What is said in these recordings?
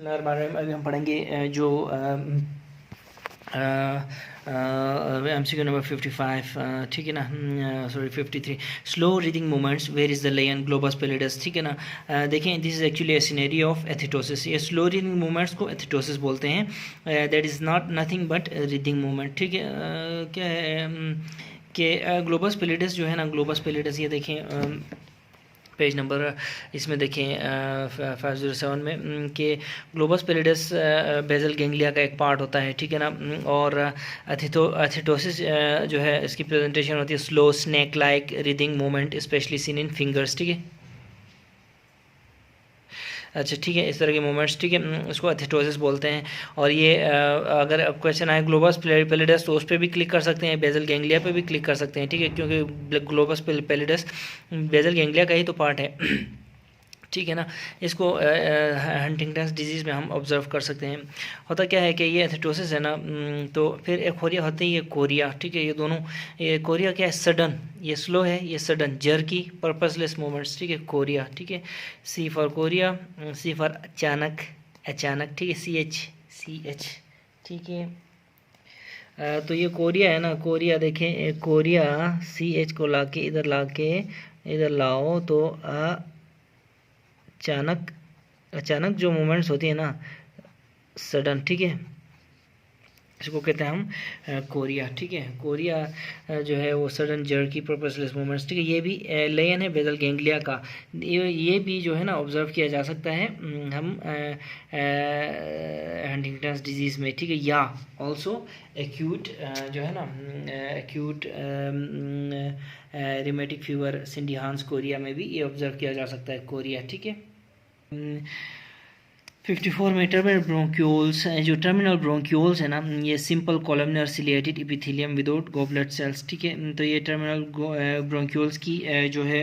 बिस्मिल्लाहिर्रहमानिर्रहीम। अभी हम पढ़ेंगे जो MCQ नंबर 55, ठीक है ना, sorry 53, slow writhing movements, where is the lion, globus pallidus, ठीक है ना। देखें, this is actually a scenery of athetosis. ये स्लो रीडिंग मूवमेंट्स को एथिटोसिस बोलते हैं। That is not nothing but writhing movement, ठीक है। क्या है कि ग्लोबस पैलिडस जो है ना, ग्लोबस पैलिडस, ये देखें पेज नंबर इसमें देखें 507 में कि ग्लोबस पैलिडस बेजल गेंगलिया का एक पार्ट होता है, ठीक है ना। और एथिटोसिस जो है इसकी प्रेजेंटेशन होती है slow snake like writhing movement, specially seen in fingers, ठीक है। अच्छा, ठीक है, इस तरह के मूवमेंट्स, ठीक है, इसको एथिटोसिस बोलते हैं। और ये अगर अब क्वेश्चन आए ग्लोबस पैलिडस तो उस पर भी क्लिक कर सकते हैं, बेजल गेंगलिया पे भी क्लिक कर सकते हैं, ठीक है, क्योंकि ग्लोबस पैलिडस बेजल गेंगलिया का ही तो पार्ट है ठीक है ना। इसको हंटिंगटन्स डिजीज़ में हम ऑब्जर्व कर सकते हैं। होता क्या है कि ये एथिटोसिस है ना, तो फिर एक खोरिया होती है, ये कोरिया, ठीक है। ये दोनों, ये कोरिया क्या है, सडन, ये स्लो है, ये सडन जर्की पर्पसलेस मूवमेंट्स, ठीक है, कोरिया, ठीक है। सी फॉर कोरिया, सी फॉर अचानक, अचानक, ठीक है, CH, ठीक है। तो ये कोरिया है ना, कोरिया देखें, कोरिया CH को लाके इधर लाओ तो अचानक, अचानक जो मूवमेंट्स होती है ना, सडन, ठीक है, इसको कहते हैं हम कोरिया, ठीक है। कोरिया जो है वो सडन जर्की पर्पसलेस मूवमेंट्स, ठीक है। ये भी लेयन है बेजल गेंगलिया का, ये भी जो है ना ऑब्जर्व किया जा सकता है हम हंटिंगटन्स डिजीज़ में, ठीक है। या ऑल्सो एक्यूट जो है ना, एक्यूट रिमेटिक फीवर सिंडिहांस कोरिया में भी ये ऑब्जर्व किया जा सकता है, कोरिया, ठीक है। 54 में टर्मिनल ब्रोंक्यूल्स, जो टर्मिनल ब्रोंक्यूल्स है ना, ये simple columnar ciliated epithelium without goblet cells, ठीक है। तो ये टर्मिनल ब्रोंक्यूल्स की जो है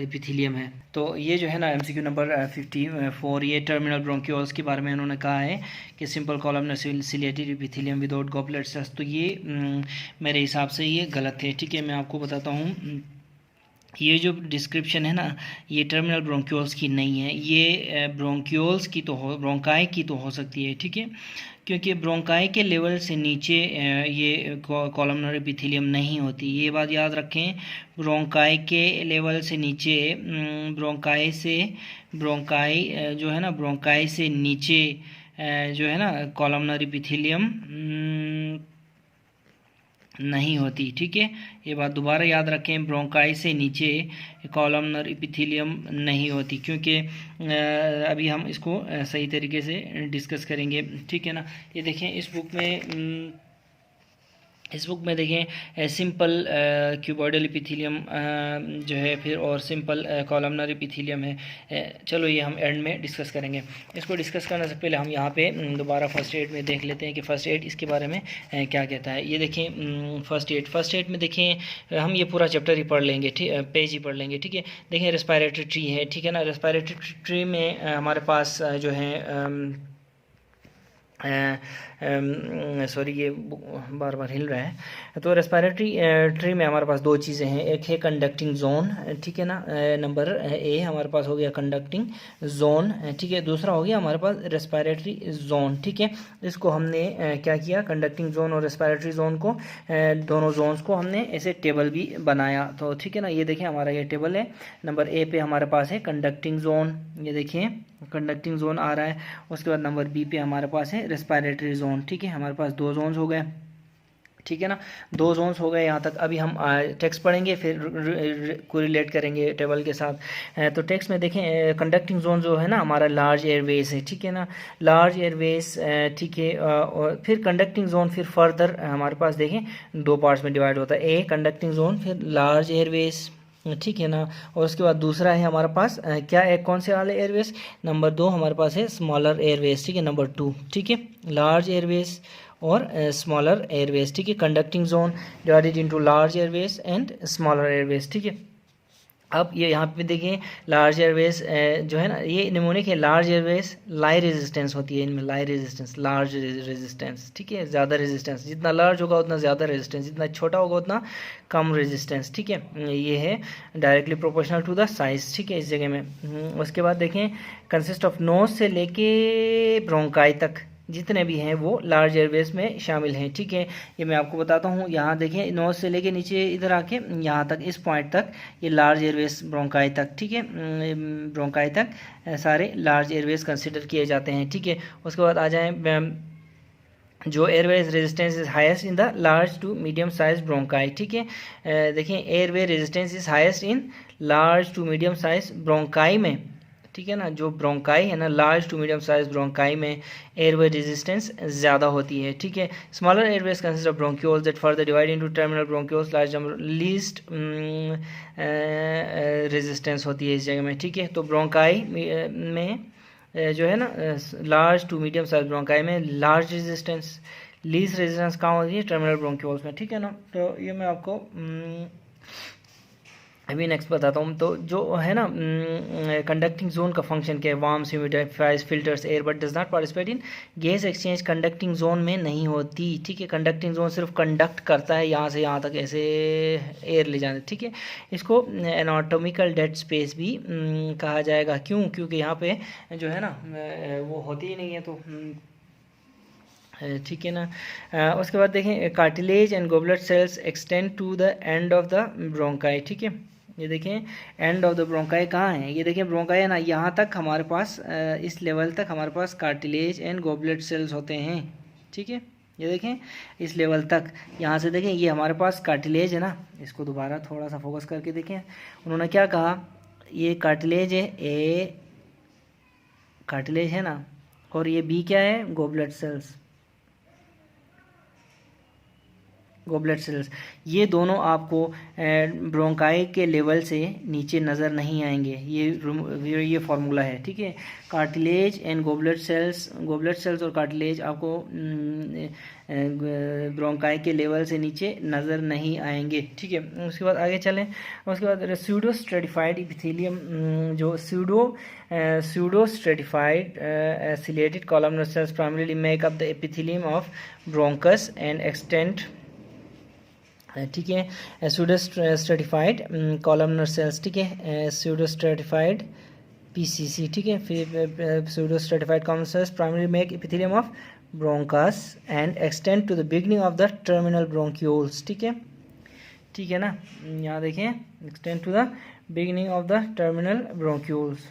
एपिथेलियम है। तो ये जो है ना MCQ नंबर 54, ये टर्मिनल ब्रोंक्यूल्स के बारे में उन्होंने कहा है कि simple columnar ciliated epithelium without goblet cells. तो ये मेरे हिसाब से ये गलत है, ठीक है। मैं आपको बताता हूँ, ये जो डिस्क्रिप्शन है ना, ये टर्मिनल ब्रोंक्यूल्स की नहीं है, ये ब्रोंक्यूल्स की तो हो, ब्रोंकाई की तो हो सकती है, ठीक है, क्योंकि ब्रोंकाई के लेवल से नीचे ये कॉलमनर एपिथेलियम नहीं होती, ये बात याद रखें। ब्रोंकाई के लेवल से नीचे, ब्रोंकाई जो है ना, ब्रोंकाई से नीचे जो है ना कॉलमनर एपिथेलियम नहीं होती, ठीक है। ये बात दोबारा याद रखें, ब्रोंकाई से नीचे कॉलमनर एपिथेलियम नहीं होती, क्योंकि अभी हम इसको सही तरीके से डिस्कस करेंगे, ठीक है ना। ये देखें इस बुक में देखें सिंपल क्यूबॉइडल एपिथेलियम जो है, फिर और सिंपल कॉलमनर एपिथेलियम है। चलो ये हम एंड में डिस्कस करेंगे। इसको डिस्कस करने से पहले हम यहाँ पे दोबारा फर्स्ट एड में देख लेते हैं कि फर्स्ट एड इसके बारे में क्या कहता है। ये देखें फर्स्ट एड में देखें हम ये पूरा चैप्टर ही पढ़ लेंगे, ठीक, पेज ही पढ़ लेंगे, ठीक है। देखें रेस्पिरेटरी ट्री है, ठीक है ना। रेस्पिरेटरी ट्री में हमारे पास जो है सॉरी ये बार बार हिल रहा है। तो रेस्पिरेटरी ट्री में हमारे पास दो चीज़ें हैं, एक है कंडक्टिंग जोन, ठीक है ना, नंबर ए हमारे पास हो गया कंडक्टिंग जोन, ठीक है। दूसरा हो गया हमारे पास रेस्पिरेटरी जोन, ठीक है। इसको हमने क्या किया, कंडक्टिंग जोन और रेस्पिरेटरी जोन को, दोनों जोन्स को हमने ऐसे टेबल भी बनाया, तो ठीक है ना। ये देखें हमारा ये टेबल है, नंबर ए पे हमारे पास है कंडक्टिंग जोन, ये देखिए कंडक्टिंग जोन आ रहा है। उसके बाद नंबर बी पे हमारे पास है रेस्पिरेटरी जोन, ठीक है। हमारे पास दो जोन्स हो गए, ठीक है ना, दो जोन्स हो गए यहाँ तक। अभी हम टेक्स्ट पढ़ेंगे, फिर कोरिलेट करेंगे टेबल के साथ। तो टेक्स्ट में देखें कंडक्टिंग जोन जो है ना हमारा लार्ज एयरवेज है, ठीक है ना, लार्ज एयरवेज, ठीक है। और फिर कंडक्टिंग जोन फिर फर्दर हमारे पास देखें दो पार्ट्स में डिवाइड होता है, ए कंडक्टिंग जोन, फिर लार्ज एयरवेज, ठीक है ना। और उसके बाद दूसरा है हमारे पास क्या, एक कौन से वाले एयरवेज, नंबर 2 हमारे पास है स्मॉलर एयरवेज, ठीक है, नंबर 2, ठीक है। लार्ज एयरवेज और स्मॉलर एयरवेज, ठीक है। Conducting zone divided into large Airways and smaller Airways, ठीक है। अब ये यहाँ पे देखें लार्ज एयरवेज जो है ना, ये निमोनिक है। लार्ज एयरवेज लाई रेजिस्टेंस होती है इनमें, लाई रेजिस्टेंस, लार्ज रेजिस्टेंस, ठीक है, ज़्यादा रेजिस्टेंस, जितना लार्ज होगा उतना ज़्यादा रेजिस्टेंस, जितना छोटा होगा उतना कम रेजिस्टेंस, ठीक है। ये है directly proportional to the size, ठीक है, इस जगह में। उसके बाद देखें कंसिस्ट ऑफ नोज से लेके ब्रोंकाई तक जितने भी हैं वो लार्ज एयरवेज में शामिल हैं, ठीक है। ये मैं आपको बताता हूँ, यहाँ देखें नोज से लेके नीचे इधर आके यहाँ तक, इस पॉइंट तक ये लार्ज एयरवेज ब्रोंकाई तक, ठीक है, ब्रोंकाई तक सारे लार्ज एयरवेज कंसिडर किए जाते हैं, ठीक है। उसके बाद आ जाएँ जो airways resistance is highest in the large to medium size bronchi, ठीक है। देखें airway resistance is highest in large to medium size bronchi में, ठीक है ना, जो ब्रोंकाई है ना, large to medium size bronchi में एयरवे रेजिस्टेंस ज़्यादा होती है, ठीक है। Smaller airways consist of bronchioles that further divide into terminal bronchioles, large number least resistance होती है इस जगह में, ठीक है। तो ब्रोंकाई में जो है ना, large to medium size bronchi में लार्ज रेजिस्टेंस, लीस्ट रेजिस्टेंस कहाँ होती है, टर्मिनल ब्रोंक्यूल्स में, ठीक है ना। तो ये मैं आपको अभी नेक्स्ट बताता हूँ। तो जो है ना कंडक्टिंग जोन का फंक्शन क्या है, warms, humidifiers, filters air but does not participate in gas exchange, conducting zone में नहीं होती, ठीक है। कंडक्टिंग जोन सिर्फ कंडक्ट करता है यहाँ से यहाँ तक ऐसे एयर ले जाना, ठीक है। इसको एनाटॉमिकल डेड स्पेस भी कहा जाएगा, क्यों, क्योंकि यहाँ पे जो है ना वो होती ही नहीं है, तो ठीक है ना। उसके बाद देखें cartilage and goblet cells extend to the end of the bronchi, ठीक है। ये देखें एंड ऑफ द ब्रोंकाई कहाँ है, ये देखें ब्रोंकाई है ना, यहाँ तक हमारे पास इस लेवल तक हमारे पास कार्टिलेज एंड गोबलेट सेल्स होते हैं, ठीक है। ये देखें इस लेवल तक, यहाँ से देखें ये हमारे पास कार्टिलेज है ना, इसको दोबारा थोड़ा सा फोकस करके देखें, उन्होंने क्या कहा, ये कार्टिलेज है, ए कार्टिलेज है ना, और ये बी क्या है, गोबलेट सेल्स, गोबलेट सेल्स। ये दोनों आपको ब्रोंकाई के लेवल से नीचे नज़र नहीं आएंगे, ये फार्मूला है, ठीक है। कार्टिलेज एंड गोबलेट सेल्स और कार्टिलेज आपको ब्रोंकाई के लेवल से नीचे नज़र नहीं आएंगे, ठीक है। उसके बाद आगे चलें, उसके बाद स्यूडो स्ट्रेटिफाइड इपिथेलियम, जो pseudo stratified chelated columnar cells primarily make up the epithelium of bronchus and extend, ठीक है। स्यूडो स्ट्रेटिफाइड कॉलमनर सेल्स, ठीक है, स्यूडो स्ट्रेटिफाइड पीसीसी, ठीक है। फिर pseudo stratified columnar cells primary make epithelium of bronchus and extend to the beginning of the terminal bronchioles, ठीक है, ठीक है ना। यहाँ देखें extend to the beginning of the terminal bronchioles.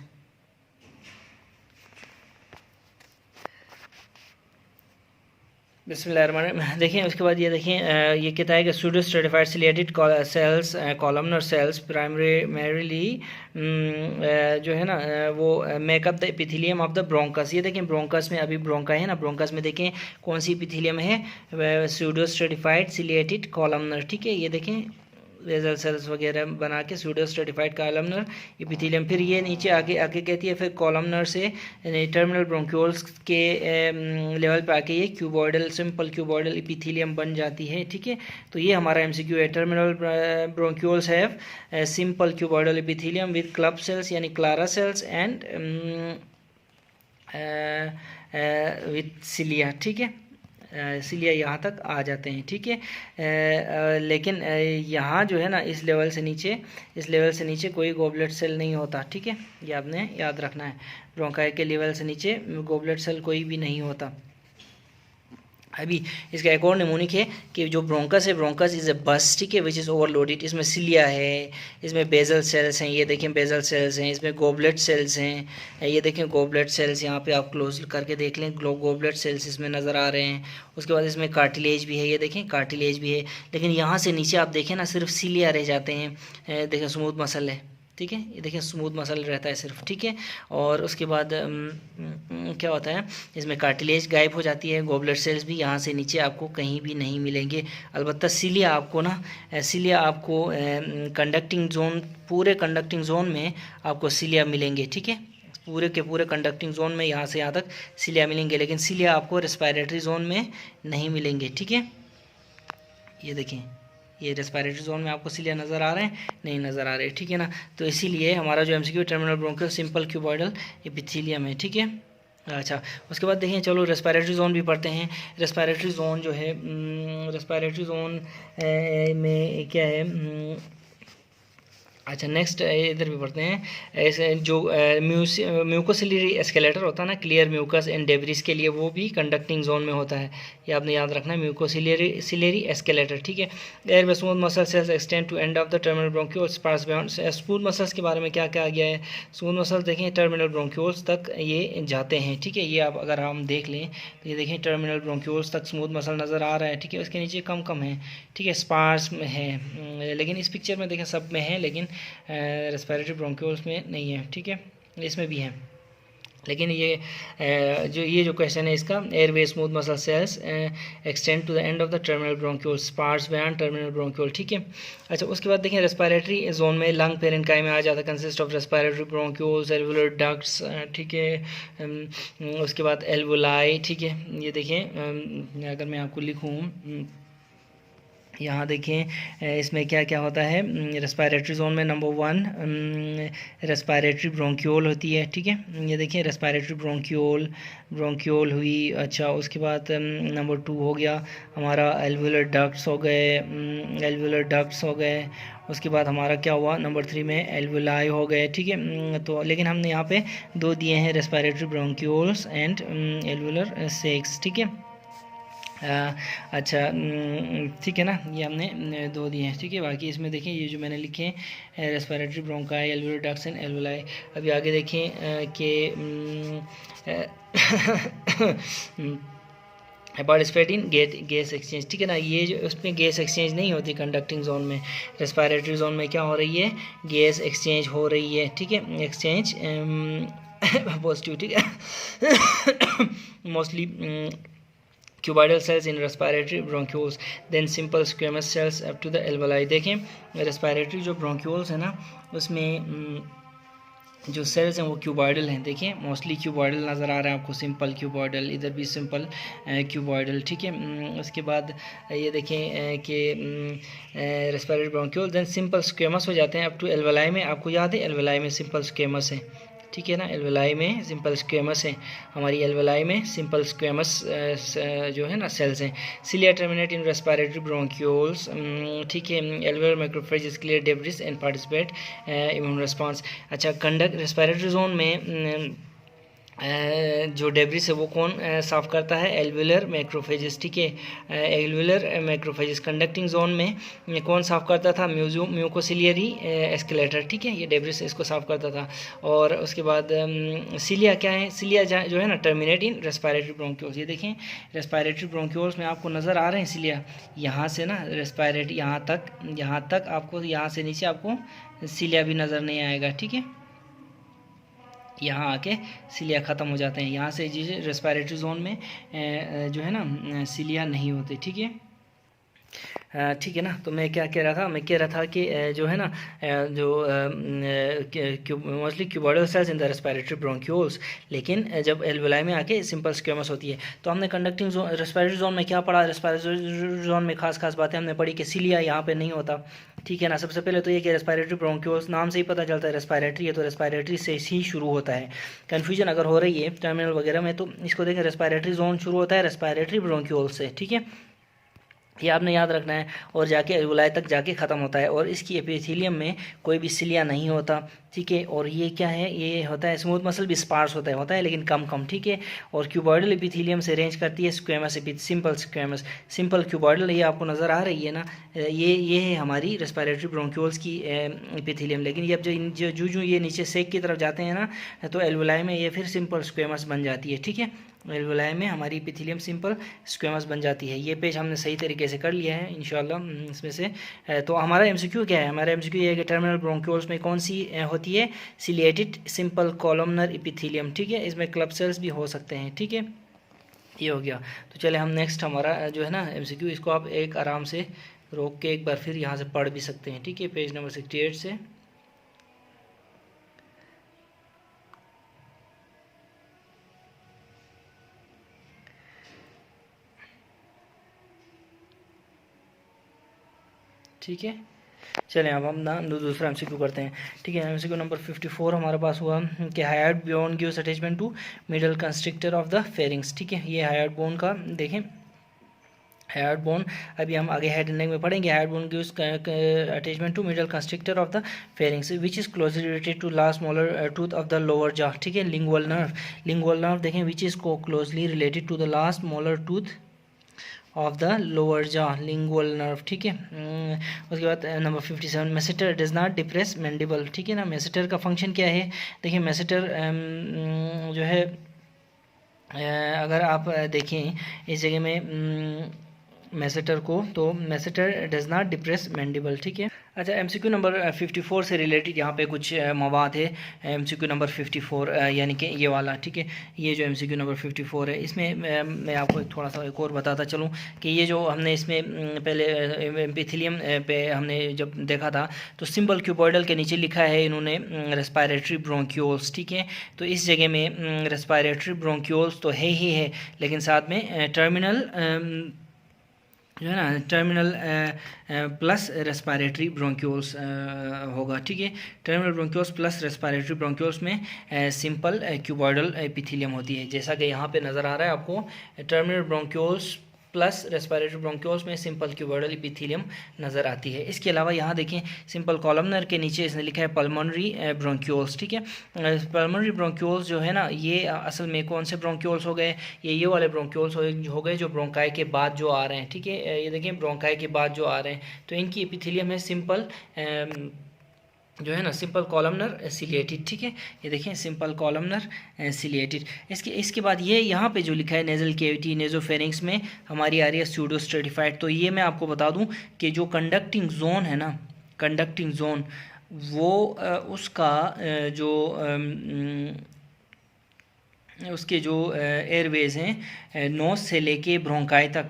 बिस्मिल्लाहिर्रहमानिर्रहीम। देखें उसके बाद ये देखें ये कहता है कि pseudo stratified ciliated cells columnar cells primarily जो है ना वो make up the epithelium of the bronchus. ये देखें ब्रोंकस में अभी ब्रोंका है ना, ब्रोंकस में देखें कौन सी एपिथेलियम है, सूडो स्ट्रेटिफाइड सिलेटेड कॉलमनर, ठीक है। ये देखें बेसल सेल्स वगैरह बना के सूडो स्ट्रेटिफाइड कॉलमनर एपिथेलियम। फिर ये नीचे आगे आके कहती है फिर कॉलमनर से टर्मिनल ब्रोंक्यूल्स के लेवल पे आके ये क्यूबॉइडल, सिंपल क्यूबॉइडल एपिथेलियम बन जाती है, ठीक है। तो ये हमारा एमसीक्यू है, terminal bronchioles have simple cuboidal epithelium with club cells यानी Clara cells and with cilia, ठीक है। इसीलिए यहाँ तक आ जाते हैं, ठीक है। लेकिन यहाँ जो है ना इस लेवल से नीचे कोई गोबलेट सेल नहीं होता, ठीक है, ये आपने याद रखना है। ब्रोंकाई के लेवल से नीचे गोबलेट सेल कोई भी नहीं होता। अभी इसका एक और निमोनिक है कि जो ब्रोंकस है, ब्रोंकस इज़ अ बस, ठीक है, विच इज़ ओवरलोडेड। इसमें सिलिया है, इसमें बेजल सेल्स हैं, ये देखें बेजल सेल्स हैं, इसमें गोबलेट सेल्स हैं, ये देखें गोबलेट सेल्स, यहाँ पे आप क्लोज करके देख लें गोबलेट सेल्स इसमें नज़र आ रहे हैं। उसके बाद इसमें कार्टिलेज भी है, ये देखें कार्टिलेज भी है, लेकिन यहाँ से नीचे आप देखें ना सिर्फ सिलिया रह जाते हैं, देखें स्मूथ मसल है, ठीक है, ये देखिए स्मूथ मसल रहता है सिर्फ, ठीक है। और उसके बाद क्या होता है इसमें कार्टिलेज गायब हो जाती है, गोबलेट सेल्स भी यहाँ से नीचे आपको कहीं भी नहीं मिलेंगे। अलबत्ता सिलिया आपको कंडक्टिंग जोन, पूरे कंडक्टिंग जोन में आपको सिलिया मिलेंगे, ठीक है, पूरे के पूरे कंडक्टिंग जोन में यहाँ से यहाँ तक सिलिया मिलेंगे, लेकिन सिलिया आपको रेस्पिरेटरी जोन में नहीं मिलेंगे, ठीक है। ये देखें ये रेस्पिरेटरी जोन में आपको सिलिया नज़र आ रहे हैं, नहीं नज़र आ रहे, ठीक है ना। तो इसीलिए हमारा जो MCQ terminal bronchial simple cuboidal epithelium है, ठीक है। अच्छा, उसके बाद देखिए, चलो रेस्पिरेटरी जोन भी पढ़ते हैं। रेस्पिरेटरी जोन जो है, रेस्पिरेटरी जोन में क्या है, अच्छा नेक्स्ट इधर भी पढ़ते हैं। ऐसे जो म्यूकोसिलरी एस्केलेटर होता है ना, क्लियर म्यूकस एंड डेब्रिस के लिए, वो भी कंडक्टिंग जोन में होता है, ये आपने याद रखना है, म्यूकोसिलरी एस्केलेटर, ठीक है। Airway smooth muscle cells extend to end of the terminal bronchioles pass beyond. Smooth muscles के बारे में क्या क्या आ गया है, स्मूथ मसल्स देखें टर्मिनल ब्रोंक्यूल्स तक ये जाते हैं, ठीक है। ये आप अगर हम देख लें तो ये देखें टर्मिनल ब्रोंक्यूल्स तक स्मूथ मसल नज़र आ रहा है, ठीक है। उसके नीचे कम कम है, ठीक है, स्पार्स में है, लेकिन इस पिक्चर में देखें सब में है, लेकिन रेस्पिरेटरी ब्रोंक्यूल्स में नहीं है, ठीक है, इसमें भी है। लेकिन ये जो क्वेश्चन है इसका, airway smooth muscle cells extend to the end of the terminal bronchiole sparse beyond terminal bronchiole, ठीक है। अच्छा, उसके बाद देखें रेस्पिरेटरी जोन में लंग पेरेन्काइमा आ जाता है, consist of respiratory bronchioles, alveolar ducts, ठीक है। उसके बाद एल्वुलाई, ठीक है। ये देखें, अगर मैं आपको लिखूँ, यहाँ देखें इसमें क्या क्या होता है। रेस्पिरेटरी जोन में नंबर 1 रेस्पिरेटरी ब्रोंक्यूल होती है, ठीक है। ये देखें रेस्पिरेटरी ब्रोंक्यूल हुई। अच्छा, उसके बाद नंबर 2 हो गया हमारा एल्वुलर डक्ट्स हो गए, उसके बाद हमारा क्या हुआ, नंबर 3 में एल्वुलाई हो गए, ठीक है। तो लेकिन हमने यहाँ पे 2 दिए हैं, respiratory bronchioles and alveolar sex, ठीक है। अच्छा, ठीक है ना, ये हमने 2 दिए हैं, ठीक है। बाकी इसमें देखें ये जो मैंने लिखे हैं, respiratory bronchi, alveolar ducts and alveoli. अभी आगे देखें कि पार्टिसिपेट इन गैस एक्सचेंज, ठीक है ना। ये जो उसमें गैस एक्सचेंज नहीं होती कंडक्टिंग जोन में, रेस्पिरेटरी जोन में क्या हो रही है, गैस एक्सचेंज हो रही है, ठीक है, एक्सचेंज पॉजिटिव, ठीक है। Mostly cuboidal cells in respiratory bronchioles, then simple squamous cells up to the alveoli। देखें रेस्पिरेटरी जो ब्रोंक्यूल्स है ना, उसमें जो सेल्स हैं वो क्यूबॉइडल हैं, देखें मोस्टली क्यूबॉइडल नज़र आ रहा है आपको, सिंपल क्यूबॉइडल, इधर भी सिंपल क्यूबॉइडल, ठीक है। उसके बाद ये देखें कि respiratory bronchiole then simple squamous हो जाते हैं अप टू एल्वेलाई में। आपको याद है एल्वेलाई में सिंपल स्क्वेमस है, ठीक है ना, एल्वेलाई में सिंपल स्क्वेमस है, हमारी एल्वेलाई में सिंपल स्क्वेमस जो है ना सेल्स हैं। सिलिया टर्मिनेट इन रेस्पिरेटरी ब्रोंक्यूल्स, ठीक है। Alveolar macrophages clear debris and participate immune response. अच्छा, कंडक्ट रेस्पिरेटरी जोन में जो डेब्रिस है वो कौन साफ़ करता है, एल्वुलर मैक्रोफेजेस, ठीक है। एल्वुलर मैक्रोफेजेस कंडक्टिंग जोन में कौन साफ़ करता था, म्यूकोसिलियरी एस्केलेटर, ठीक है, ये डेब्रिस इसको साफ़ करता था। और उसके बाद सिलिया क्या है, सिलिया जो है ना टर्मिनेट इन रेस्पिरेटरी ब्रोंक्यूल्स। ये देखें रेस्पिरेटरी ब्रोंक्यूल्स में आपको नज़र आ रहे हैं सिलिया, यहाँ से ना रेस्पिरेटरी यहाँ तक आपको, यहाँ से नीचे आपको सिलिया भी नज़र नहीं आएगा, ठीक है। यहाँ आके सिलिया ख़त्म हो जाते हैं, यहाँ से जी रेस्पिरेटरी जोन में जो है ना सिलिया नहीं होते, ठीक है, ठीक है ना। तो मैं क्या कह रहा था, मैं कह रहा था कि जो है ना जो mostly cuboidal cells in the respiratory bronchioles, लेकिन जब एल्वेलाई में आके सिंपल स्क्वेमस होती है। तो हमने कंडक्टिंग जोन रेस्पिरेटरी जोन में क्या पढ़ा, रेस्पिरेटरी जोन में खास बातें हमने पढ़ी कि सिलिया यहाँ पे नहीं होता, ठीक है ना। सबसे पहले तो ये कि रेस्पिरेटरी ब्रोंक्यूल्स नाम से ही पता चलता है रेस्पिरेटरी है, तो रेस्पिरेटरी से ही शुरू होता है। कन्फ्यूजन अगर हो रही है टर्मिनल वगैरह में तो इसको देखें, रेस्पिरेटरी जोन शुरू होता है रेस्पिरेटरी ब्रोंक्यूल्स से, ठीक है, ये आपने याद रखना है। और जाके एल्वुलाई तक जाके ख़त्म होता है, और इसकी एपिथेलियम में कोई भी सिलिया नहीं होता, ठीक है। और ये क्या है, ये होता है स्मूथ मसल भी स्पार्स होता है लेकिन कम, ठीक है। और क्यूबॉइडल एपिथेलियम से रेंज करती है squamous simple squamous, simple cuboidal, ये आपको नज़र आ रही है ना, ये है हमारी रेस्पिरेटरी ब्रोंक्यूल्स की एपिथेलियम। लेकिन ये अब जो ये नीचे सेक की तरफ जाते हैं ना, तो एल्वुलाई में ये फिर सिंपल स्क्वेमस बन जाती है, ठीक है। एल्वुलाई में हमारी एपिथेलियम सिंपल स्क्वेमस बन जाती है। ये पेज हमने सही तरीके से कर लिया है इंशाल्लाह इसमें से। तो हमारा एमसीक्यू क्या है, हमारा एमसीक्यू ये है कि टर्मिनल ब्रोंक्यूल्स में कौन सी होती है, सिलिएटेड सिंपल कॉलमनर एपिथेलियम, ठीक है। इसमें क्लब सेल्स भी हो सकते हैं, ठीक है। ये हो गया। तो चले हम नेक्स्ट हमारा जो है ना एमसीक्यू, इसको आप एक आराम से रोक के एक बार फिर यहाँ से पढ़ भी सकते हैं, ठीक है, पेज नंबर 68 से। ठीक है। चलें अब हम ना दूसरा एमसीक्यू करते हैं। ठीक है, एमसीक्यू नंबर 54 हमारे पास हुआ कि hyoid bone gives attachment to middle constrictor of the pharynx. ठीक है, ये हायर्ड बोन का देखें, हायर्ड बोन अभी हम आगे हेड नेक में पढ़ेंगे। Hyoid bone gives attachment to middle constrictor of the pharynx which is closely related to last molar tooth of the lower jaw. ठीक है, लिंगुअल नर्व देखें विच इज को closely related to the last molar tooth of the lower jaw, lingual nerve. ठीक है, उसके बाद number 57 masseter does not depress mandible. ठीक है ना, मेसेटर का फंक्शन क्या है? देखिए मेसेटर जो है अगर आप देखें इस जगह में मेसेटर को, तो मेसेटर डज नॉट डिप्रेस मैंडिबल। ठीक है। अच्छा, एमसीक्यू नंबर 54 से रिलेटेड यहाँ पे कुछ मवाद है। एमसीक्यू नंबर 54 यानी कि ये वाला। ठीक है, ये जो एमसीक्यू नंबर 54 है इसमें मैं आपको थोड़ा सा एक और बताता चलूँ कि ये जो हमने इसमें पहले एपिथेलियम पे हमने जब देखा था तो सिंपल क्यूबॉइडल के नीचे लिखा है इन्होंने रेस्पायरेटरी ब्रोंक्यूल्स। ठीक है, तो इस जगह में रेस्पायरेटरी ब्रोंक्यूल्स तो है ही है, लेकिन साथ में टर्मिनल जो है ना टर्मिनल प्लस रेस्पायरेटरी ब्रोंक्यूल्स होगा। ठीक है, terminal bronchioles plus respiratory bronchioles में सिंपल क्यूबॉइडल एपिथेलियम होती है, जैसा कि यहाँ पे नज़र आ रहा है आपको। Terminal bronchioles plus respiratory bronchioles में सिंपल क्यूबॉइडल एपिथेलियम नज़र आती है। इसके अलावा यहाँ देखें सिंपल कॉलमनर के नीचे इसने लिखा है पल्मोनरी ब्रोंक्यूल्स। ठीक है, पल्मोनरी ब्रोंक्यूल्स जो है ना ये असल में कौन से ब्रोंक्यूल्स हो गए? ये वाले ब्रोंक्यूल्स हो गए जो ब्रोंकाई के बाद जो आ रहे हैं। ठीक है, ये देखें ब्रोंकाई के बाद जो आ रहे हैं, तो इनकी एपिथेलियम है सिंपल जो है ना सिंपल कॉलमनर सिलिएटेड। ठीक है, ये देखें सिंपल कॉलमनर सिलिएटेड। इसके बाद ये यहाँ पे जो लिखा है नेजल कैविटी नेजोफेरिंग्स में हमारी आ रही है सूडो स्ट्रेटिफाइड। तो ये मैं आपको बता दूं कि जो कंडक्टिंग जोन है ना, कंडक्टिंग जोन वो उसका जो उसके जो एयरवेज हैं नोज से लेके ब्रोंकाई तक,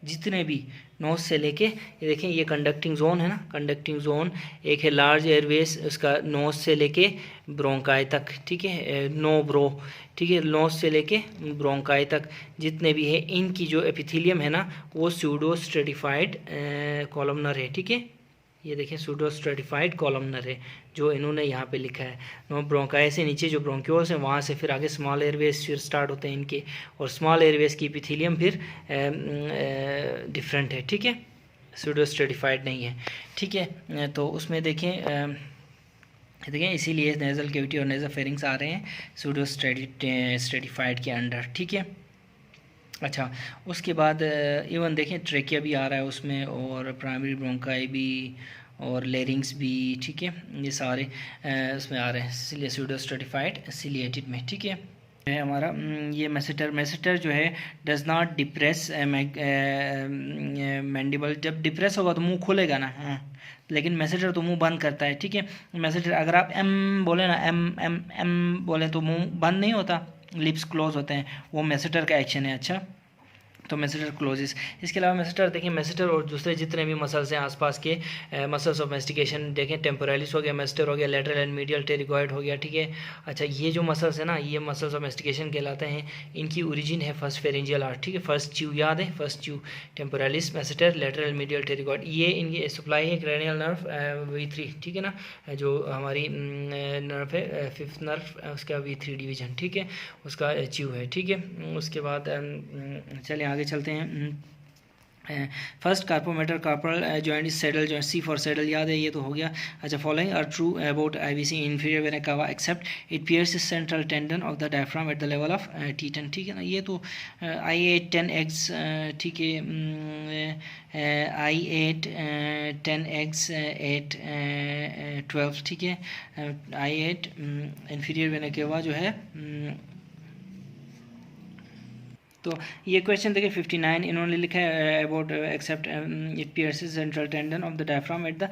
जितने भी नोज से लेके ये देखें ये कंडक्टिंग जोन है ना, कंडक्टिंग जोन एक है लार्ज एयरवेज उसका नोज से लेके ब्रोंकाई तक। ठीक है, नो ब्रो। ठीक है, नोज से लेके ब्रोंकाई तक जितने भी है इनकी जो एपिथेलियम है ना वो सूडो स्ट्रेटिफाइड कॉलमनर है। ठीक है, ये देखें सूडो स्ट्रेटिफाइड कॉलमनर है जो इन्होंने यहाँ पे लिखा है। नो ब्रोंकाई से नीचे जो ब्रोंक्यूल्स हैं वहाँ से फिर आगे स्मॉल एयरवेज फिर स्टार्ट होते हैं इनके, और स्मॉल एयरवेज की एपिथेलियम फिर डिफरेंट है। ठीक है, सूडो स्ट्रेटिफाइड नहीं है। ठीक है, तो उसमें देखें इसीलिए नेजल कैविटी और नेजोफेरिंग्स आ रहे हैं सूडो स्ट्रेटिफाइड के अंडर। ठीक है। अच्छा, उसके बाद इवन देखें ट्रेकिया भी आ रहा है उसमें, और प्राइमरी ब्रोंकाई भी, और लेरिंग्स भी। ठीक है, ये सारे उसमें आ रहे हैं, इसलिए सूडो स्ट्रेटिफाइड सिलिएटेड में। ठीक है, हमारा ये मेसेटर जो है डज नॉट डिप्रेस मैंडिबल। जब डिप्रेस होगा तो मुंह खुलेगा ना, लेकिन मेसेटर तो मुंह बंद करता है। ठीक है, मेसेटर अगर आप एम बोले ना, एम बोले तो मुंह बंद नहीं होता, लिप्स क्लोज होते हैं, वो मेसेटर का एक्शन है। अच्छा, तो मेसेटर क्लोजेस। इसके अलावा मेसेटर देखें, मेसेटर और दूसरे जितने भी मसल्स हैं आसपास के मसल्स ऑफ मेस्टिकेशन देखें, टेम्पोरालिस हो गया, मेसेटर हो गया, लेटरल एंड मीडियल टेरिगॉइड हो गया। ठीक है, अच्छा ये जो मसल्स है ना ये मसल्स ऑफ मेस्टिकेशन कहलाते हैं। इनकी ओरिजिन है फर्स्ट फेरेंजियल आर्ट। ठीक है, फर्स्ट च्यू याद है, first chew, temporalis, masseter, lateral medial pterygoid, ये इनकी सप्लाई है क्रेनियल नर्व V3। ठीक है ना, जो हमारी नर्व है फिफ्थ नर्व उसका V3 डिवीजन। ठीक है, उसका च्यू है। ठीक है, उसके बाद चलिए आगे चलते हैं। First carpometacarpal joint is saddle joint, C for saddle याद है, ये तो हो गया। अच्छा, following are true about IVC inferior vena cava except it pierces central tendon of the diaphragm at the level of T10। ठीक है ना, ये तो I8 10X। ठीक है, I8 10X 8 12। ठीक है, I8 इंफीरियर वेना कावा जो है तो ये क्वेश्चन देखिए 59 इन्होंने लिखा है about except it pierces central tendon of the diaphragm at the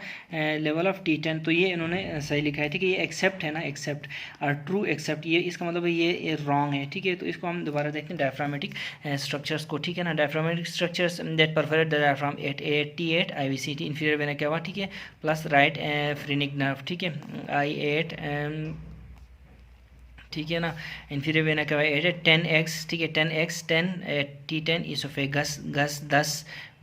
level of T10। तो ये इन्होंने सही लिखा है। ठीक है, ये एक्सेप्ट है ना, एक्सेप्ट और ट्रू एक्सेप्ट, ये इसका मतलब है ये रॉन्ग है। ठीक है, तो इसको हम दोबारा देखते हैं डायफ्रामेटिक स्ट्रक्चर्स को। ठीक है ना, diaphragmatic structures that perforate the diaphragm at T8 IVC inferior vena cava. ठीक है, प्लस राइट फ्रेनिक नर्व। ठीक है, I8 ठीक है ना, इंफीरियर वेना कावा 10X। ठीक है, 10X 10 T10 इसोफेगस 10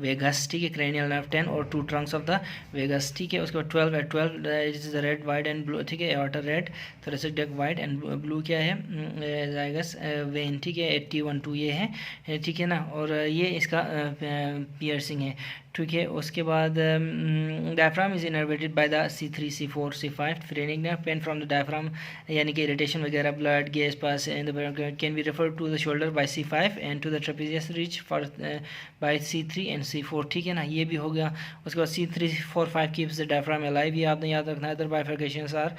वेगस, ठीक है, क्रेनियल नर्व 10 और 2 ट्रंक्स ऑफ द वेगस, ठीक है। उसके बाद 12 है, 12 is red white and blue, ठीक है, aorta red, thoracic duct white and blue क्या है, जाइगस वेन, ठीक है, 81 2 ये है, ठीक है ना। और ये इसका पियर्सिंग है, ठीक है। उसके बाद diaphragm is innervated by the C3 C4 C5 phrenic nerve, pain from the diaphragm यानी कि इरिटेशन वगैरह, blood gas pass in the can be refer to the shoulder by C5 and to the trapezius ridge for by C3 and C4, ठीक है ना, ये भी हो गया। उसके बाद C3 4 5 keeps the diaphragm alive, ये आपने याद रखना है। अदर बाइफर्केशंस आर,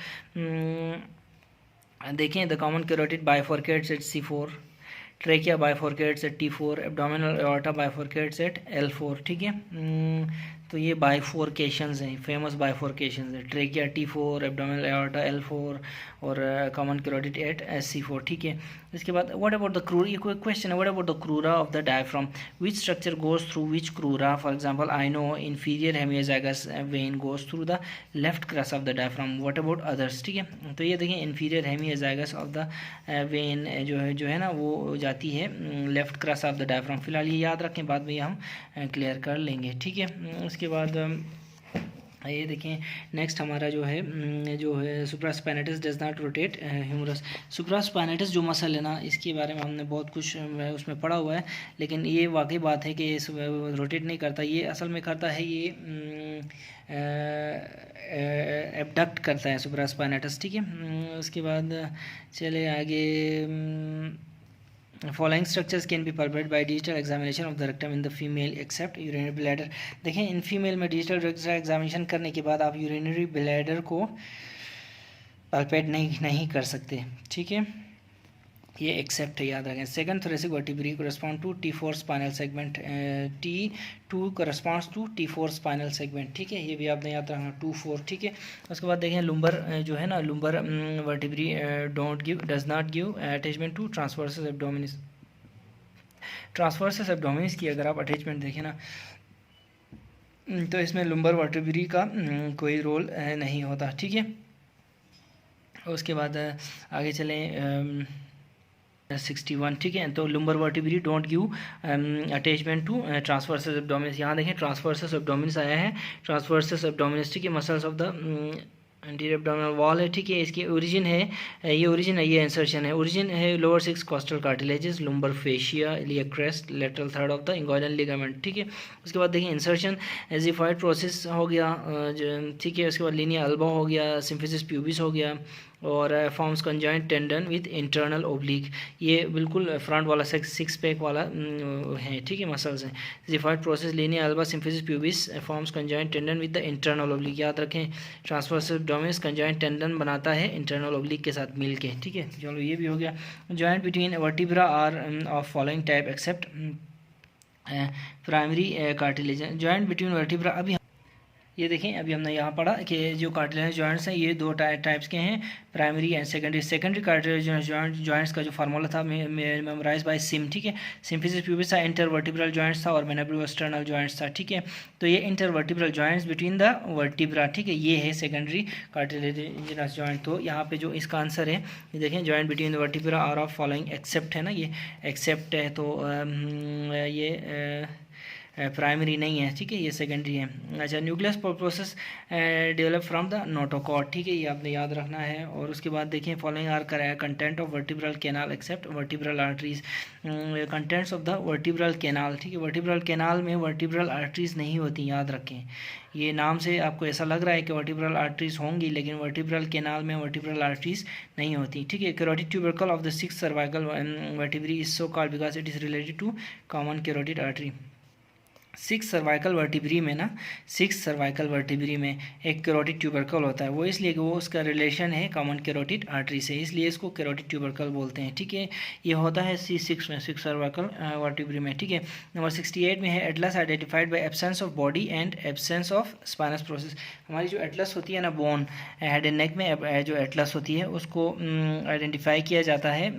देखें, the common carotid bifurcates at C4, trachea bifurcates at T4, abdominal aorta bifurcates at L4, ठीक है। तो ये बाइफोर्केशंस हैं, फेमस बाइफोर्केशंस हैं, trachea T4, abdominal aorta L4 और कॉमन कैरोटिड एट C4, ठीक है। इसके बाद व्हाट अबाउट द क्रूरा, ये कोई क्वेश्चन है, what about the crura of the diaphragm, which structure goes through which crura, for example I know inferior hemiazygos vein goes through the left crus of the diaphragm, what about others, ठीक है। तो ये देखें, inferior hemiazygos of the vein जो है ना वो जाती है left crus of the diaphragm. फिलहाल ये याद रखें, बाद में ये हम क्लियर कर लेंगे, ठीक है। उसके बाद ये देखें, नेक्स्ट हमारा जो है supraspinatus does not rotate humerus. Supraspinatus जो मसल है ना, इसके बारे में हमने बहुत कुछ उसमें पढ़ा हुआ है, लेकिन ये वाकई बात है कि रोटेट नहीं करता, ये असल में करता है, ये एबडक्ट करता है सुप्रास्पाइनेटस, ठीक है। उसके बाद चले आगे, following structures can be perfect by digital examination of the rectum in the female except urinary bladder. देखें, इन फीमेल में डिजिटल एग्जामिनेशन करने के बाद आप यूरिनरी ब्लैडर को पल्पेट नहीं कर सकते, ठीक है, ये एक्सेप्ट है, याद रखें। Second thoracic vertebrae correspond to T4 spinal segment, T2 corresponds to T4 spinal segment, ठीक है, ये भी आपने याद रखना, 2 4, ठीक है। उसके बाद देखें, लुम्बर जो है ना, lumbar vertebrae does not give attachment to transversus abdominis. Transversus abdominis की अगर आप अटैचमेंट देखें ना, तो इसमें लुम्बर वर्टिब्री का कोई रोल नहीं होता, ठीक है। उसके बाद आगे चलें, 61, ठीक है। तो lumbar vertebrae don't give attachment to transversus abdominis, यहाँ देखें ट्रांसवर्सस एब्डोमिनिस आया है, ट्रांसवर्सस एब्डोमिनिस, ठीक है, muscles of the anterior abdominal wall है, ठीक है। इसकी ओरिजिन है, ये ओरिजिन है, ये इंसर्शन है, ओरिजिन है lower 6 costal cartilages, lumbar fascia, iliac crest, lateral third of the inguinal ligament, ठीक है। उसके बाद देखिए इंसर्शन एजिफाइड प्रोसेस हो गया, ठीक है। उसके बाद लीनिया अल्बा हो गया, सिम्फिसिस प्यूबिस हो गया, और forms conjoint tendon with internal oblique, ये बिल्कुल फ्रंट वाला सिक्स पैक वाला है, ठीक है, मसल्स हैं। Xiphoid process linea alba symphysis pubis forms conjoint tendon with the internal oblique, याद रखें, ट्रांसवर्स एब्डोमिनिस कंजॉइंट टेंडन बनाता है इंटरनल ओब्लिक के साथ मिल के, ठीक है। चलो ये भी हो गया। Joint between vertebra are of following type except primary cartilage. Joint between vertebra, अभी ये देखें, अभी हमने यहाँ पढ़ा कि जो कार्टिलेज जॉइंट्स हैं ये दो टाइप्स के हैं, primary and secondary. Secondary cartilage joints का जो फार्मूला था मेमोराइज बाय सिम, ठीक है। सिम्फिसिस प्यूबिस था, इंटरवर्टिब्रल जॉइंट्स था, और मैनिब्रोस्टर्नल जॉइंट्स था, ठीक है। तो ये intervertebral joints between the vertebra, ठीक है, ये है सेकेंडरी कार्टिलेजिनस जॉइंट। तो यहाँ पे जो इसका आंसर है, ये देखें, joint between the vertebra are of following except है ना, ये एक्सेप्ट है, तो ये प्राइमरी नहीं है, ठीक है, ये सेकेंडरी है। अच्छा, nucleus process develop from the notochord, ठीक है, ये आपने याद रखना है। और उसके बाद देखें, following are content of vertebral canal except vertebral arteries, contents of the vertebral canal, ठीक है। वर्टिब्रल कैनाल में वर्टिब्रल आर्टरीज नहीं होती, याद रखें, ये नाम से आपको ऐसा लग रहा है कि वर्टिब्रल आर्टरीज होंगी, लेकिन वर्टिब्रल कैनाल में वर्टिब्रल आर्टरीज नहीं होती, ठीक है। Carotid tubercle of the 6th cervical vertebrae is so called because it is related to common carotid artery. 6 cervical vertebrae में ना, 6 सर्वाइकल वर्टिब्री में एक कैरोटिड ट्यूबरकल होता है, वो इसलिए कि वो उसका रिलेशन है कॉमन कैरोटिड आर्टरी से, इसलिए इसको कैरोटिड ट्यूबरकल बोलते हैं, ठीक है। ये होता है C6 में, 6 सर्वाइकल वर्टिब्री में, ठीक है। नंबर 68 में है, Atlas identified by absence of body and absence of spinous process. हमारी जो एटलस होती है ना, बोन हेड एंड नेक में जो एटलस होती है उसको आइडेंटिफाई किया जाता है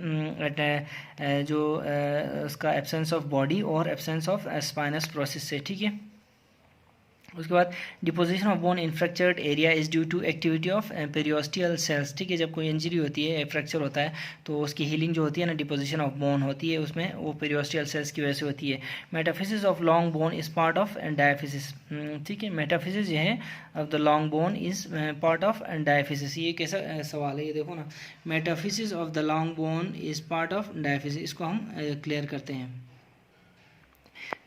जो उसका एब्सेंस ऑफ बॉडी और एब्सेंस ऑफ स्पाइनस प्रोसेस से, ठीक है। उसके बाद deposition of bone in fractured area is due to activity of periosteal cells, ठीक है। जब कोई इंजरी होती है, फ्रैक्चर होता है, तो उसकी हीलिंग जो होती है ना, डिपोजिशन ऑफ बोन होती है उसमें, वो पेरियोस्टियल सेल्स की वजह से होती है। Metaphysis of long bone is part of diaphysis, ठीक है। मेटाफिसिस जो है of the long bone is part of diaphysis. ये कैसा सवाल है, ये देखो ना, metaphysis of the long bone is part of diaphysis, इसको हम क्लियर करते हैं,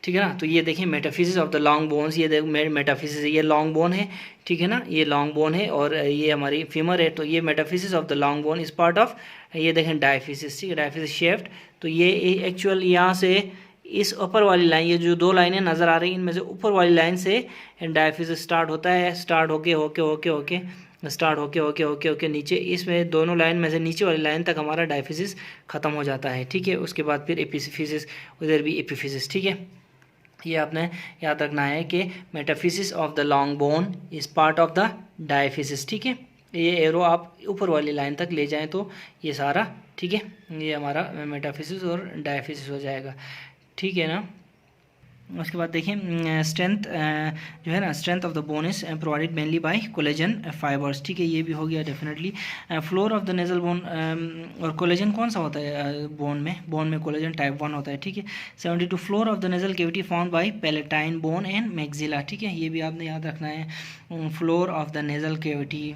ठीक है ना। तो ये देखिए metaphysics of the long bones, ये देखो मेटाफिजिक्स, ये लॉन्ग बोन है, ठीक है ना, ये लॉन्ग बोन है और ये हमारी फीमर है। तो ये metaphysics of the long bone is part of, ये देखें डायफिसिस, ठीक है, डायफिसिस शेफ्ट। तो ये एक्चुअल यहाँ से इस ऊपर वाली लाइन, ये जो दो लाइनें नज़र आ रही हैं, इनमें से ऊपर वाली लाइन से डायफिसिस स्टार्ट होता है, स्टार्ट होके होके होके होके स्टार्ट होके होके होके होके नीचे, इसमें दोनों लाइन में से नीचे वाली लाइन तक हमारा डायफिसिस ख़त्म हो जाता है, ठीक है। उसके बाद फिर एपिफिसिस, उधर भी एपिफिसिस, ठीक है। ये आपने याद रखना है कि metaphysis of the long bone is part of the diaphysis, ठीक है। ये एरो आप ऊपर वाली लाइन तक ले जाएं तो ये सारा, ठीक है, ये हमारा मेटाफिसिस और डायफिसिस हो जाएगा, ठीक है ना। उसके बाद देखिए स्ट्रेंथ जो है ना, strength of the bone is provided mainly by collagen fibres, ठीक है, ये भी हो गया definitely. Floor of the nasal bone, और कोलेजन कौन सा होता है बोन में कोलेजन टाइप 1 होता है, ठीक है। 72 floor of the nasal cavity found by palatine bone and maxilla, ठीक है, ये भी आपने याद रखना है। Floor of the nasal cavity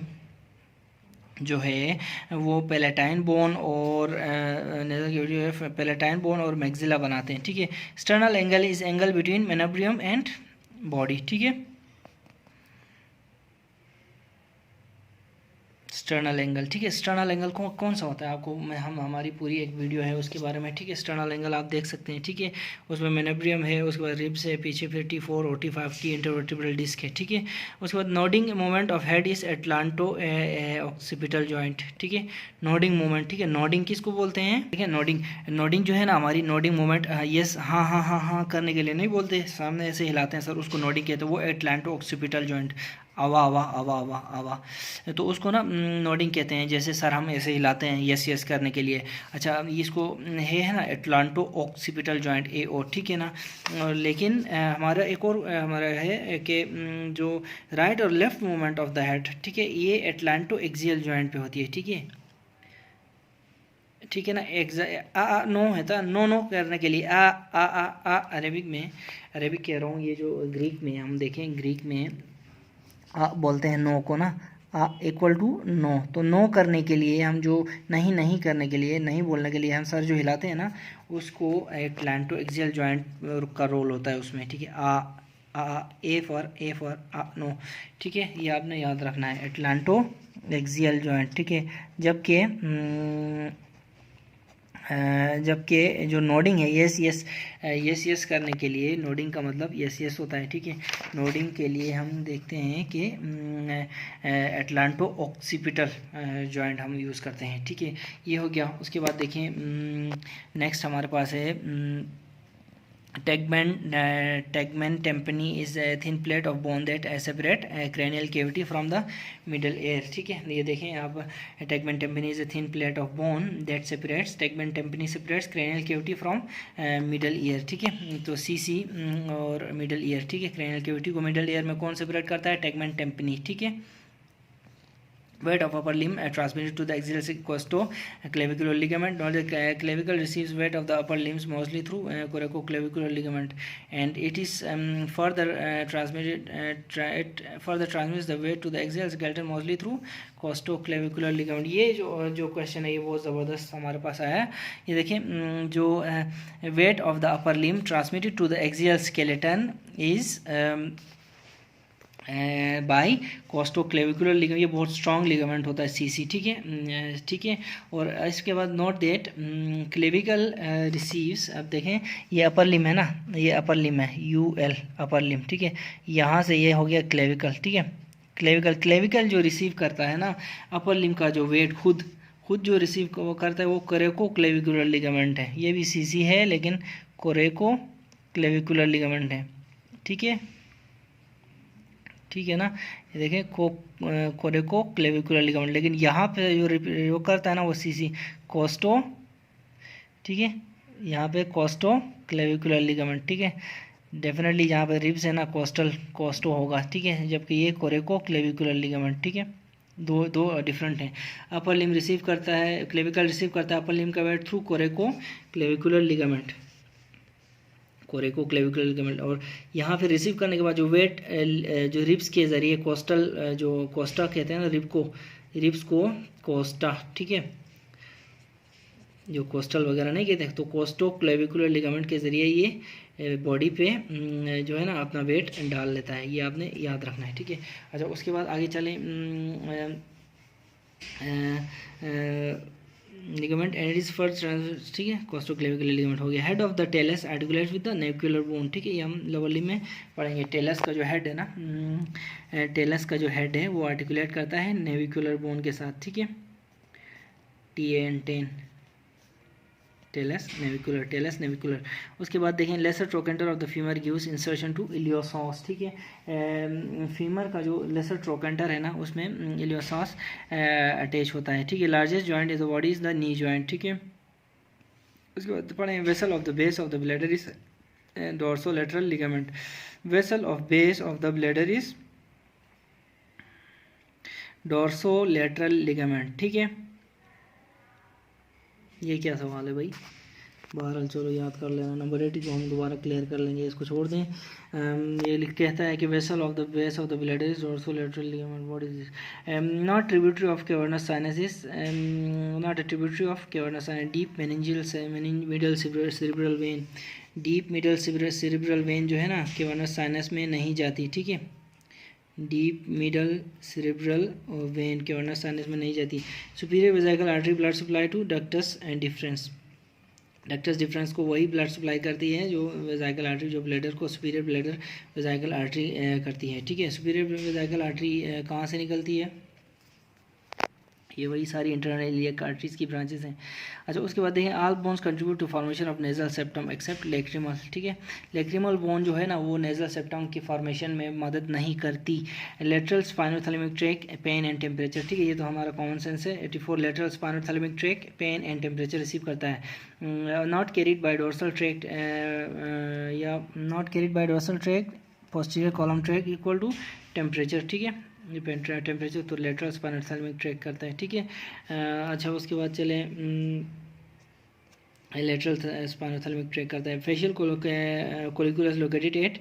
जो है वो पैलेटाइन बोन और नेजल कैविटी जो है पैलेटाइन बोन और मैक्सिला बनाते हैं, ठीक है। Sternal angle is angle between manubrium and body, ठीक है, स्टर्नल एंगल, ठीक है। स्टर्नल एंगल कौन सा होता है, आपको हम हमारी पूरी एक वीडियो है उसके बारे में, ठीक है। स्टर्नल एंगल आप देख सकते हैं, ठीक है, उसमें मेनाब्रियम है, उसके बाद रिब्स है, पीछे फिर T4 और T5 की इंटरवर्टिब्रल डिस्क है, ठीक है। उसके बाद nodding movement of head is atlanto occipital joint, ठीक है, नोडिंग मूवमेंट, ठीक है। नोडिंग किसको बोलते हैं, ठीक है, नोडिंग जो है ना हमारी नोडिंग मूवमेंट, यस हाँ हाँ हाँ हाँ करने के लिए नहीं बोलते, सामने ऐसे हिलाते हैं सर, उसको नोडिंग कहते हैं, वो एटलांटो ऑक्सीपिटल जॉइंट, आवा आवा आवा आवा आवा, तो उसको ना नोडिंग कहते हैं। जैसे सर हम ऐसे हिलाते हैं यस यस करने के लिए, अच्छा इसको है ना एटलांटो ऑक्सीपिटल जॉइंट AO, ठीक है ना। लेकिन हमारा एक और हमारा है कि जो राइट और left movement of the head, ठीक है, ये एटलांटो एक्सियल जॉइंट पे होती है, ठीक है, ठीक है ना। नो है था, नो करने के लिए आ अरेबिक कह रहा हूँ, ये जो ग्रीक में हम देखें, ग्रीक में बोलते हैं नो को ना, इक्वल टू नो, तो नो करने के लिए हम जो नहीं करने के लिए, नहीं बोलने के लिए हम सर जो हिलाते हैं ना, उसको एटलांटो एक्सियल जॉइंट का रोल होता है उसमें, ठीक है। ए फॉर नो, ठीक है, ये आपने याद रखना है, एटलांटो एक्सियल जॉइंट, ठीक है। जबकि जो नोडिंग है यस यस करने के लिए, नोडिंग का मतलब यस यस होता है, ठीक है। नोडिंग के लिए हम देखते हैं कि एटलांटो ऑक्सीपिटल जॉइंट हम यूज़ करते हैं, ठीक है, ये हो गया। उसके बाद देखें नेक्स्ट हमारे पास है tegmen tympani is a thin plate of bone that separate cranial cavity from the middle ear, ठीक है। ये देखें आप, tegmen tympani is a thin plate of bone that separates, tegmen tympani separates cranial cavity from middle ear, ठीक है। तो CC और middle ear, ठीक है, cranial cavity को middle ear में कौन सेपरेट करता है, tegmen tympani, ठीक है। weight of upper limb transmitted to the axial costo-clavicular ligament. Now the clavicle receives weight of the upper limbs mostly through coracoclavicular ligament, and it is further transmitted. It further transmits the weight to the axial skeleton mostly through costo-clavicular ligament. ये जो question है ये बहुत ज़बरदस्त हमारे पास आया है। ये देखिए जो weight of the upper limb transmitted to the axial skeleton is by costoclavicular ligament, ये बहुत स्ट्रॉन्ग लिगामेंट होता है CC, ठीक है। और इसके बाद नोट डेट क्लेविकल रिसीव्स, अब देखें ये अपर लिम है ना, ये अपर लिम है UL अपर लिम, ठीक है, यहाँ से ये हो गया क्लेविकल, ठीक है। क्लेविकल जो रिसीव करता है ना अपर लिम का जो वेट खुद जो रिसीव करता है वो कोरेकोक्लेविकुलर लिगामेंट है, ये भी CC है लेकिन कोरेकोक्लेविकुलर लिगामेंट है, ठीक है ना। ये देखें कोरेकोक्लेविकुलर लिगामेंट, लेकिन यहाँ पे जो करता है ना वो CC कोस्टो, ठीक है, यहाँ पे कोस्टोक्लेविकुलर लिगामेंट, ठीक है। डेफिनेटली जहाँ पर रिब्स है ना कोस्टो होगा, ठीक है, जबकि ये कोरेको क्लेविकुलर लिगामेंट, ठीक है, दो दो डिफरेंट हैं। अपर लिम्ब रिसीव करता है, क्लेविकल रिसीव करता है अपर लिम्ब का weight through coracoclavicular ligament, coracoclavicular ligament. और यहाँ फिर रिसीव करने के बाद जो वेट जो रिब्स के ज़रिए कोस्टल जो कोस्टा कहते हैं ना रिब्स को कोस्टा, ठीक है, जो कोस्टल वगैरह नहीं कहते, तो कोस्टो क्लेविकुलर लिगामेंट के ज़रिए ये बॉडी पे जो है ना अपना वेट डाल लेता है, ये आपने याद रखना है, ठीक है। अच्छा, उसके बाद आगे चलें, लिगामेंट एंड इज फर्स्ट, ठीक है, कोस्टो क्लेविकुलर लिगामेंट हो गया। Head of the talus articulates with the navicular bone, ठीक है, ये हम लोअर लिम्ब में पढ़ेंगे। टेलस का जो हेड है ना, टेलस का जो हेड है वो आर्टिकुलेट करता है नेविकुलर बोन के साथ, ठीक है, TAN टेलस नेविकुलर। उसके बाद देखें lesser trochanter of the femur gives insertion to iliopsoas, ठीक है, फीमर का जो लेसर ट्रोकेंटर है ना उसमें इलियोसॉस अटैच होता है, ठीक है। Largest joint is the body is the knee joint, ठीक है। उसके बाद पढ़ें vessel of the base of the bladder is dorsolateral ligament, vessel of base of the bladder is dorsolateral ligament, ठीक है। ये क्या सवाल है भाई, बहरहाल चलो याद कर लेना। नंबर 8 जो हम दोबारा क्लियर कर लेंगे, इसको छोड़ दें। ये कहता है कि vessel of the base of the bladder is also lateral ligament, what is this, not tributary of cavernous sinus, not a tributary of cavernous sinus, deep meningeal middle cerebral when, deep middle cerebral when जो है ना cavernous sinus में नहीं जाती, ठीक है, deep middle cerebral vein cavernous sinus में नहीं जाती। Superior vesical artery blood supply to ductus and deferens, ductus deferens को वही ब्लड सप्लाई करती है जो वेजाइकल आर्टरी, जो ब्लैडर को सुपीरियर ब्लैडर वेजाइकल आर्टरी करती है, ठीक है। सुपीरियर वेजाइकल आर्टरी कहाँ से निकलती है, ये वही सारी इंटरनल इलियक आर्टरीज की ब्रांचेस हैं। अच्छा, उसके बाद देखें all bones contribute to formation of nasal septum except lacrimal, ठीक है, लेक्रिमल बोन जो है ना वो नेजल सेप्टम की फॉर्मेशन में मदद नहीं करती। Lateral spinothalamic tract pain and temperature, ठीक है, ये तो हमारा कॉमन सेंस है। 84 lateral spinothalamic tract pain and temperature receive करता है। Not carried by dorsal tract या not carried by dorsal tract posterior column tract equal to temperature, ठीक है, ये टेम्परेचर तो लेटरल स्पाइनोथैलेमिक ट्रैक करता है, ठीक है। अच्छा, उसके बाद चले लेटरल स्पाइनोथैलेमिक ट्रैक करता है। Facial colliculus located at